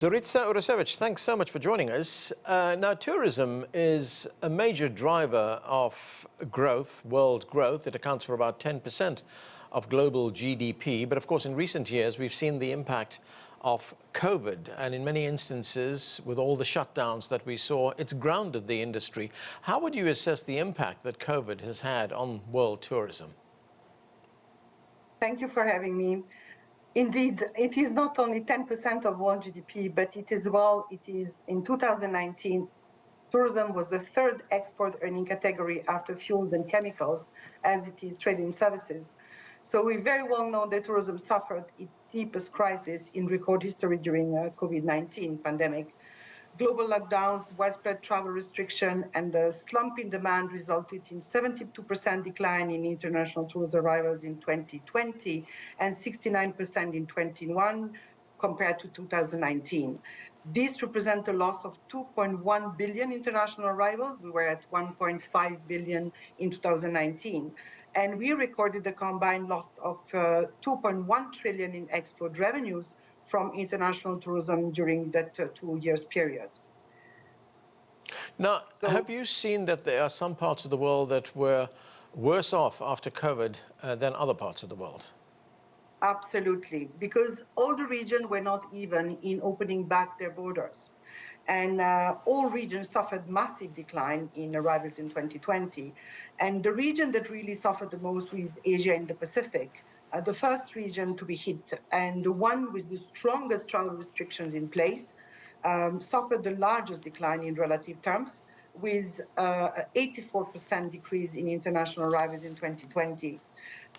Zoritsa Urosevic, thanks so much for joining us. Now, tourism is a major driver of growth, world growth. It accounts for about 10% of global GDP. But of course, in recent years, we've seen the impact of COVID. And in many instances, with all the shutdowns that we saw, it's grounded the industry. How would you assess the impact that COVID has had on world tourism? Thank you for having me. Indeed, it is not only 10% of world GDP, but it is in 2019, tourism was the third export earning category after fuels and chemicals, as it is trading services. So we very well know that tourism suffered its deepest crisis in record history during COVID-19 pandemic. Global lockdowns, widespread travel restriction, and the slump in demand resulted in 72% decline in international tourist arrivals in 2020 and 69% in 2021 compared to 2019. This represents a loss of 2.1 billion international arrivals. We were at 1.5 billion in 2019. And we recorded a combined loss of 2.1 trillion in export revenues from international tourism during that 2 years period. Now, have you seen that there are some parts of the world that were worse off after COVID than other parts of the world? Absolutely, because all the regions were not even in opening back their borders. And all regions suffered massive decline in arrivals in 2020. And the region that really suffered the most was Asia and the Pacific. The first region to be hit, and the one with the strongest travel restrictions in place, suffered the largest decline in relative terms, with 84% decrease in international arrivals in 2020.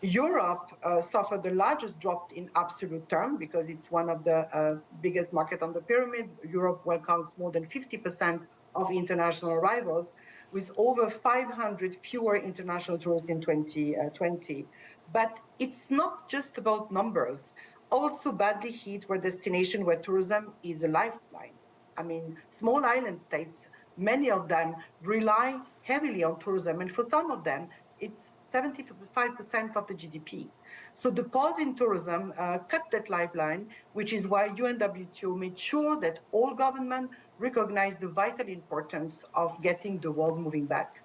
Europe suffered the largest drop in absolute term because it's one of the biggest market on the pyramid. Europe welcomes more than 50% of international arrivals, with over 500 fewer international tourists in 2020. But it's not just about numbers. Also badly hit were destinations where tourism is a lifeline. I mean, small island states, many of them rely heavily on tourism, and for some of them, it's 75% of the GDP. So the pause in tourism cut that lifeline, which is why UNWTO made sure that all governments recognize the vital importance of getting the world moving back.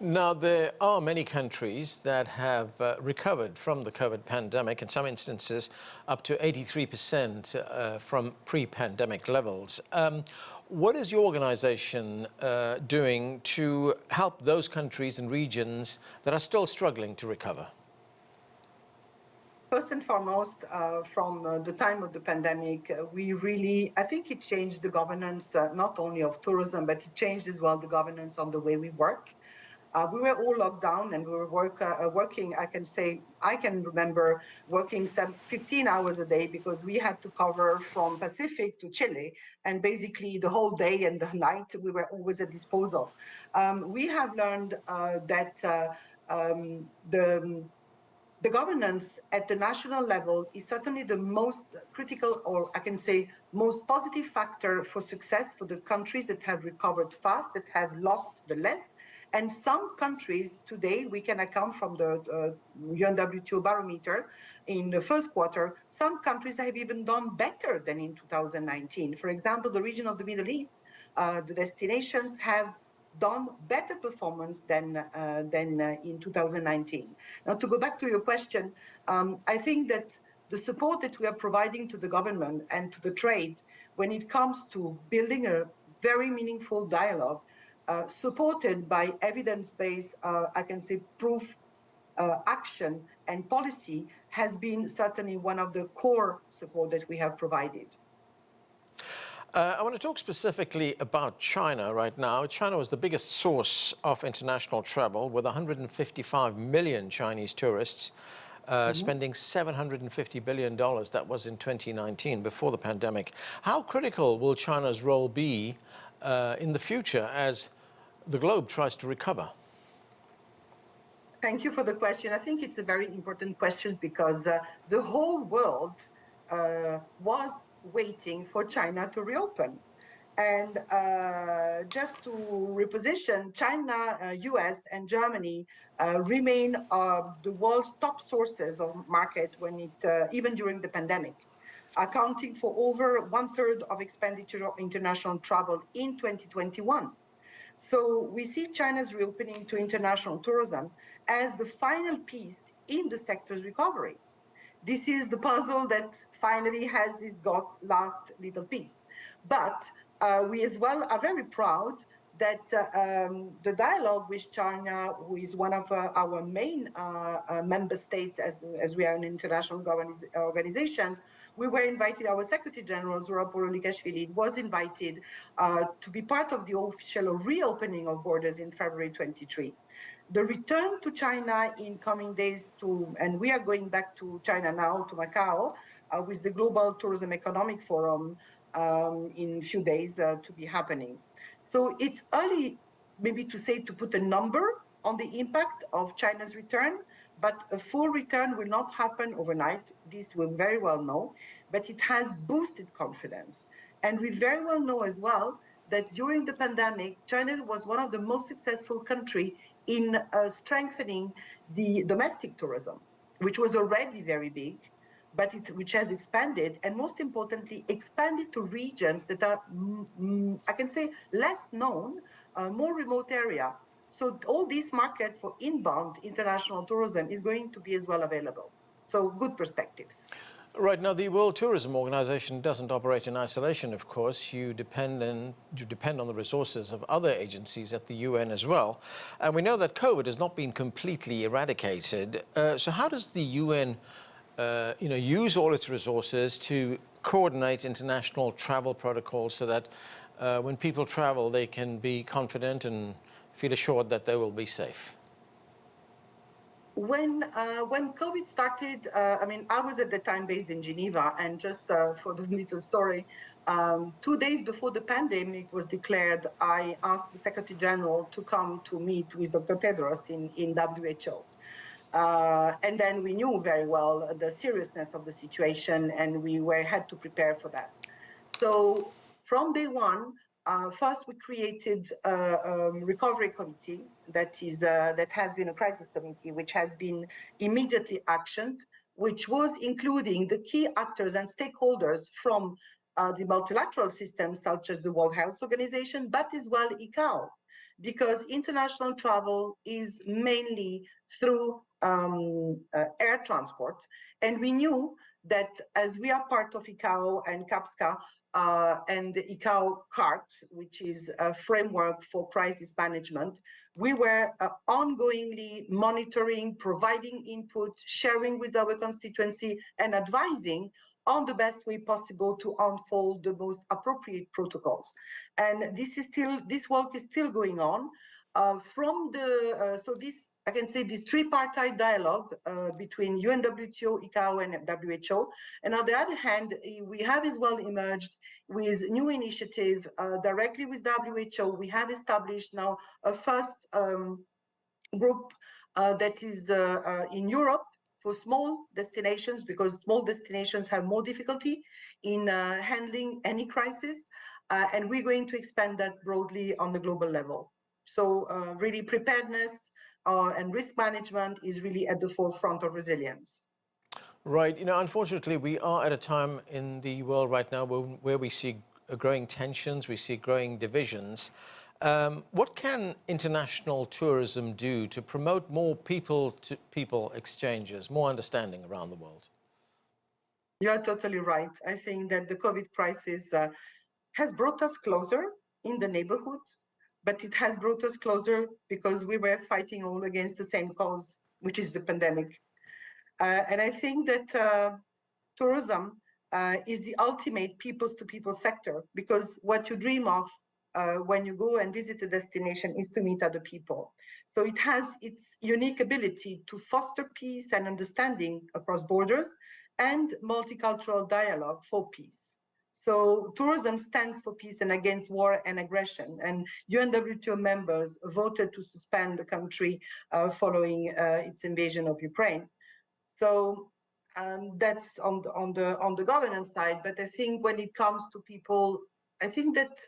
Now, there are many countries that have recovered from the COVID pandemic, in some instances up to 83% from pre-pandemic levels. What is your organization doing to help those countries and regions that are still struggling to recover? First and foremost, from the time of the pandemic, I think it changed the governance, not only of tourism, but it changed as well the governance on the way we work. We were all locked down and we were working, I can remember working 15 hours a day because we had to cover from Pacific to Chile, and basically the whole day and the night we were always at disposal. We have learned that the governance at the national level is certainly the most critical, or I can say most positive factor for success for the countries that have recovered fast, that have lost the less. And some countries today, we can account from the UNWTO barometer in the first quarter, some countries have even done better than in 2019. For example, the region of the Middle East, the destinations have done better performance than in 2019. Now, to go back to your question, I think that the support that we are providing to the government and to the trade when it comes to building a very meaningful dialogue, supported by evidence-based, I can say, proof, action and policy, has been certainly one of the core support that we have provided. I want to talk specifically about China right now. China was the biggest source of international travel, with 155 million Chinese tourists spending $750 billion. That was in 2019, before the pandemic. How critical will China's role be in the future as the globe tries to recover? Thank you for the question. I think it's a very important question because the whole world was waiting for China to reopen. And just to reposition, China, US and Germany remain the world's top sources of market when even during the pandemic. accounting for over 1/3 of expenditure of international travel in 2021. So we see China's reopening to international tourism as the final piece in the sector's recovery. This is the puzzle that finally has its got last little piece. But we as well are very proud that the dialogue with China, who is one of our main member states as we are an international organization, we were invited, our Secretary General, Zoritsa Urosevic, was invited to be part of the official reopening of borders in February 23. The return to China in coming days and we are going back to China now, to Macau, with the Global Tourism Economic Forum in a few days to be happening. So it's early maybe to put a number on the impact of China's return, but a full return will not happen overnight. This we very well know, but it has boosted confidence. And we very well know as well that during the pandemic, China was one of the most successful countries in strengthening the domestic tourism, which was already very big, but which has expanded, and most importantly, expanded to regions that are, I can say, less known, more remote area. So all this market for inbound international tourism is going to be as well available. So good perspectives. Right. Now, the World Tourism Organization doesn't operate in isolation, of course. You depend on the resources of other agencies at the UN as well. And we know that COVID has not been completely eradicated. So how does the UN use all its resources to coordinate international travel protocols so that when people travel, they can be confident and feel assured that they will be safe? When COVID started, I was at the time based in Geneva, and just for the little story, 2 days before the pandemic was declared, I asked the Secretary General to come to meet with Dr. Tedros in WHO. And then we knew very well the seriousness of the situation, and we had to prepare for that. So from day one, first we created a recovery committee that has been a crisis committee, which has been immediately actioned, which was including the key actors and stakeholders from the multilateral system, such as the World Health Organization, but as well ICAO, because international travel is mainly through air transport. And we knew that as we are part of ICAO and CAPSCA and the ICAO CART, which is a framework for crisis management, we were ongoingly monitoring, providing input, sharing with our constituency, and advising on the best way possible to unfold the most appropriate protocols. And this work is still going on. I can say this tripartite dialogue between UNWTO, ICAO, and WHO. And on the other hand, we have as well emerged with new initiative directly with WHO. We have established now a first group that is in Europe for small destinations, because small destinations have more difficulty in handling any crisis. And we're going to expand that broadly on the global level. So really preparedness and risk management is really at the forefront of resilience. Right. Unfortunately, we are at a time in the world right now where we see growing tensions, we see growing divisions. What can international tourism do to promote more people-to-people exchanges, more understanding around the world? You're totally right. I think that the COVID crisis has brought us closer in the neighborhood, but it has brought us closer because we were fighting all against the same cause, which is the pandemic. And I think that tourism is the ultimate people-to-people sector, because what you dream of when you go and visit a destination is to meet other people. So it has its unique ability to foster peace and understanding across borders and multicultural dialogue for peace. So tourism stands for peace and against war and aggression. And UNWTO members voted to suspend the country following its invasion of Ukraine. So that's on the governance side. But I think when it comes to people, I think that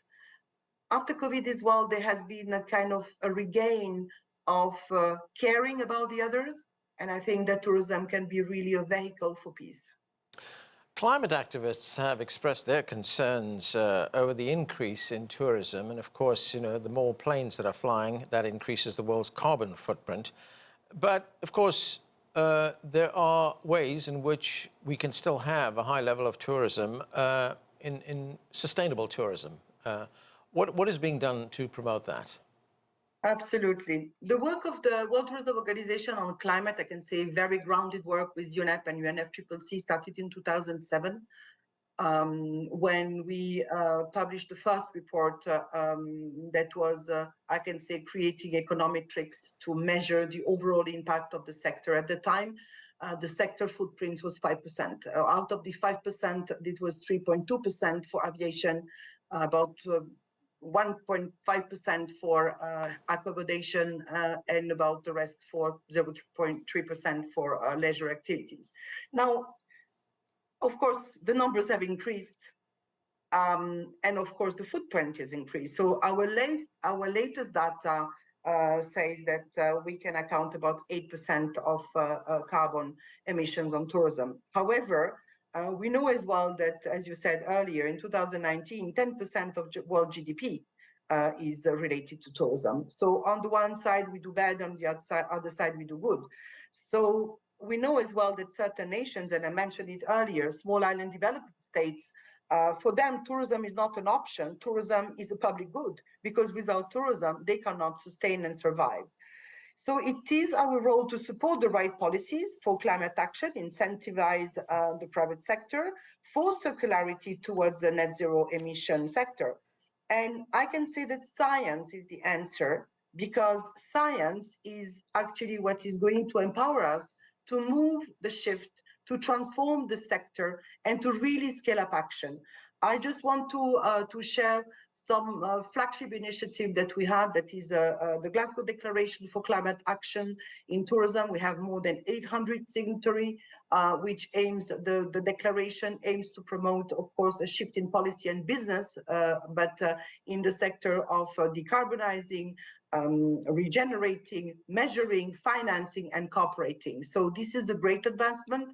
after COVID as well, there has been a kind of a regain of caring about the others. And I think that tourism can be really a vehicle for peace. Climate activists have expressed their concerns over the increase in tourism. And of course, the more planes that are flying, that increases the world's carbon footprint. But of course, there are ways in which we can still have a high level of tourism in sustainable tourism. What is being done to promote that? Absolutely. The work of the World Tourism Organization on climate, I can say very grounded work with UNEP and UNFCCC started in 2007 when we published the first report that was, I can say, creating econometrics to measure the overall impact of the sector. At the time, the sector footprint was 5%. Out of the 5%, it was 3.2% for aviation, about 1.5% for accommodation, and about the rest for 0.3% for leisure activities. Now, of course, the numbers have increased, and of course, the footprint has increased. So our latest data says that we can account about 8% of carbon emissions on tourism. However, we know as well that, as you said earlier, in 2019, 10% of world GDP is related to tourism. So on the one side, we do bad, on the other side, we do good. So we know as well that certain nations, and I mentioned it earlier, small island developing states, for them, tourism is not an option. Tourism is a public good, because without tourism, they cannot sustain and survive. So it is our role to support the right policies for climate action, incentivize the private sector for circularity towards a net zero emission sector. And I can say that science is the answer, because science is actually what is going to empower us to move the shift, to transform the sector, and to really scale up action. I just want to share some flagship initiative that we have, that is the Glasgow Declaration for Climate Action in Tourism. We have more than 800 signatories, which aims, the declaration aims to promote, of course, a shift in policy and business, but in the sector of decarbonizing, regenerating, measuring, financing, and cooperating. So this is a great advancement.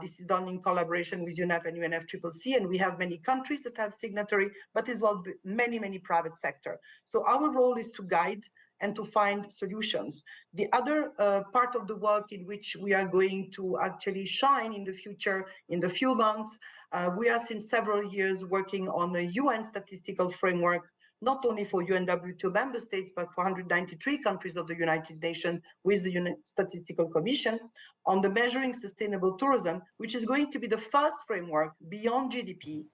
This is done in collaboration with UNEP and UNFCCC, and we have many countries that have signatory, but as well many private sector. So our role is to guide and to find solutions. The other part of the work in which we are going to actually shine in the future, in the few months, we are since several years working on a UN statistical framework, not only for UNWTO member states, but for 193 countries of the United Nations with the Statistical Commission on the measuring sustainable tourism, which is going to be the first framework beyond GDP,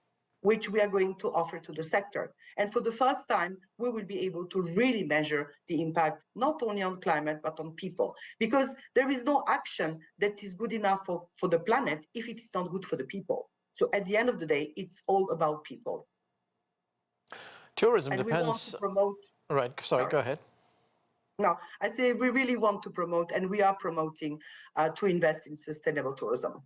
which we are going to offer to the sector. And for the first time, we will be able to really measure the impact, not only on climate, but on people. Because there is no action that is good enough for the planet if it is not good for the people. So at the end of the day, it's all about people. Tourism and depends. We want to promote. Right. Sorry, go ahead. No, I say we really want to promote, and we are promoting to invest in sustainable tourism.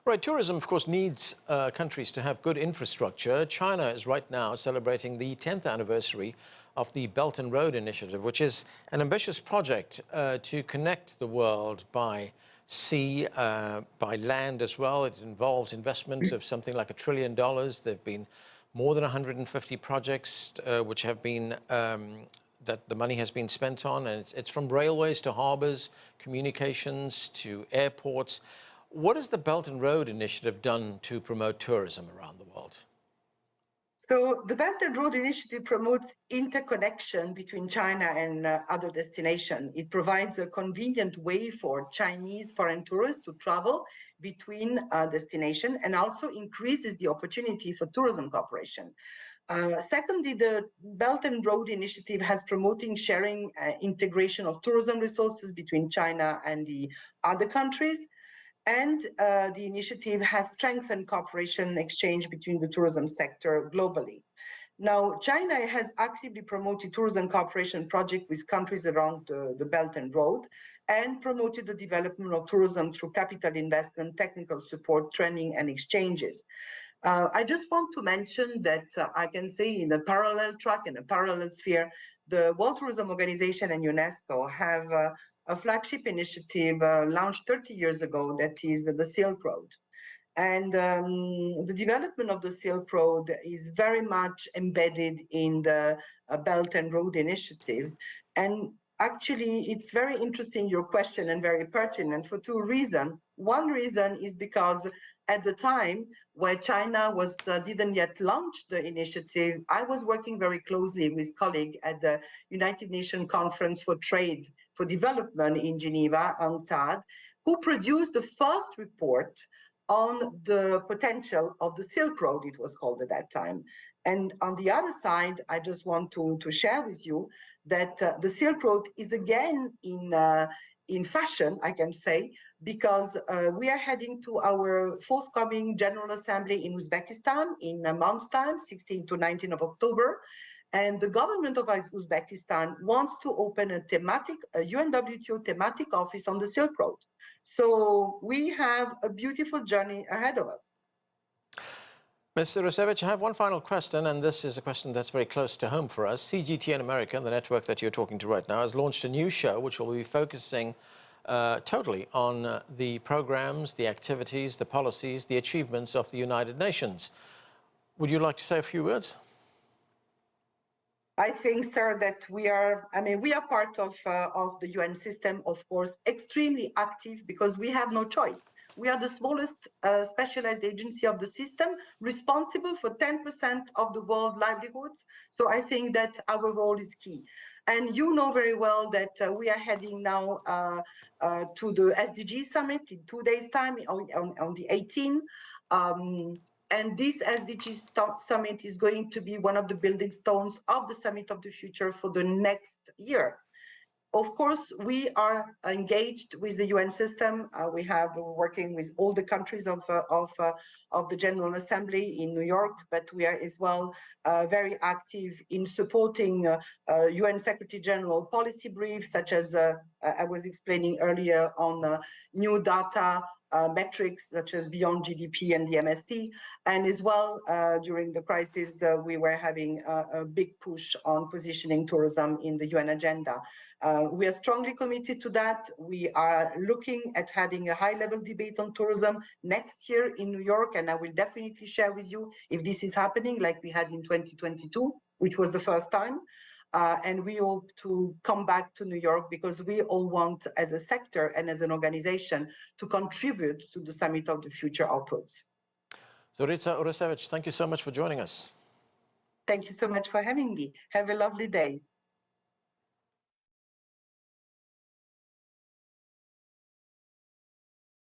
Right. Tourism, of course, needs countries to have good infrastructure. China is right now celebrating the 10th anniversary of the Belt and Road Initiative, which is an ambitious project to connect the world by sea, by land as well. It involves investment of something like $1 trillion. There have been more than 150 projects which have been that the money has been spent on, and it's from railways to harbors, communications to airports. What has the Belt and Road Initiative done to promote tourism around the world? So the Belt and Road Initiative promotes interconnection between China and other destinations. It provides a convenient way for Chinese foreign tourists to travel between destinations, and also increases the opportunity for tourism cooperation. Secondly, the Belt and Road Initiative has promoting sharing integration of tourism resources between China and the other countries. And the initiative has strengthened cooperation and exchange between the tourism sector globally. Now, China has actively promoted tourism cooperation projects with countries around the Belt and Road, and promoted the development of tourism through capital investment, technical support, training, and exchanges. I just want to mention that I can say, in a parallel track, in a parallel sphere, the World Tourism Organization and UNESCO have a flagship initiative launched 30 years ago, that is the Silk Road. And the development of the Silk Road is very much embedded in the Belt and Road Initiative. And actually, it's very interesting, your question, and very pertinent for two reasons. One reason is because at the time where China didn't yet launch the initiative, I was working very closely with colleagues at the United Nations Conference for Trade for Development in Geneva, UNCTAD, who produced the first report on the potential of the Silk Road, it was called at that time. And on the other side, I just want to share with you that the Silk Road is again in fashion, I can say, because we are heading to our forthcoming General Assembly in Uzbekistan in a month's time, 16 to 19 of October. And the government of Uzbekistan wants to open a UNWTO thematic office on the Silk Road. So we have a beautiful journey ahead of us. Ms. Urosevic, I have one final question, and this is a question that's very close to home for us. CGTN America, the network that you're talking to right now, has launched a new show which will be focusing totally on the programs, the activities, the policies, the achievements of the United Nations. Would you like to say a few words? I think, sir, that we are part of the UN system, of course, extremely active because we have no choice. We are the smallest specialized agency of the system, responsible for 10% of the world livelihoods. So I think that our role is key. And you know very well that we are heading now to the SDG summit in 2 days' time on the 18th. And this SDG summit is going to be one of the building stones of the Summit of the Future for the next year. Of course, we are engaged with the UN system. We have working with all the countries of the General Assembly in New York, but we are as well very active in supporting UN Secretary General policy briefs, such as I was explaining earlier on new data metrics such as beyond GDP and the MST, and as well during the crisis we were having a big push on positioning tourism in the UN agenda. We are strongly committed to that. We are looking at having a high-level debate on tourism next year in New York, and I will definitely share with you if this is happening like we had in 2022, which was the first time. And we hope to come back to New York because we all want, as a sector and as an organization, to contribute to the Summit of the Future outputs. Zoritsa Urosevic, thank you so much for joining us. Thank you so much for having me. Have a lovely day.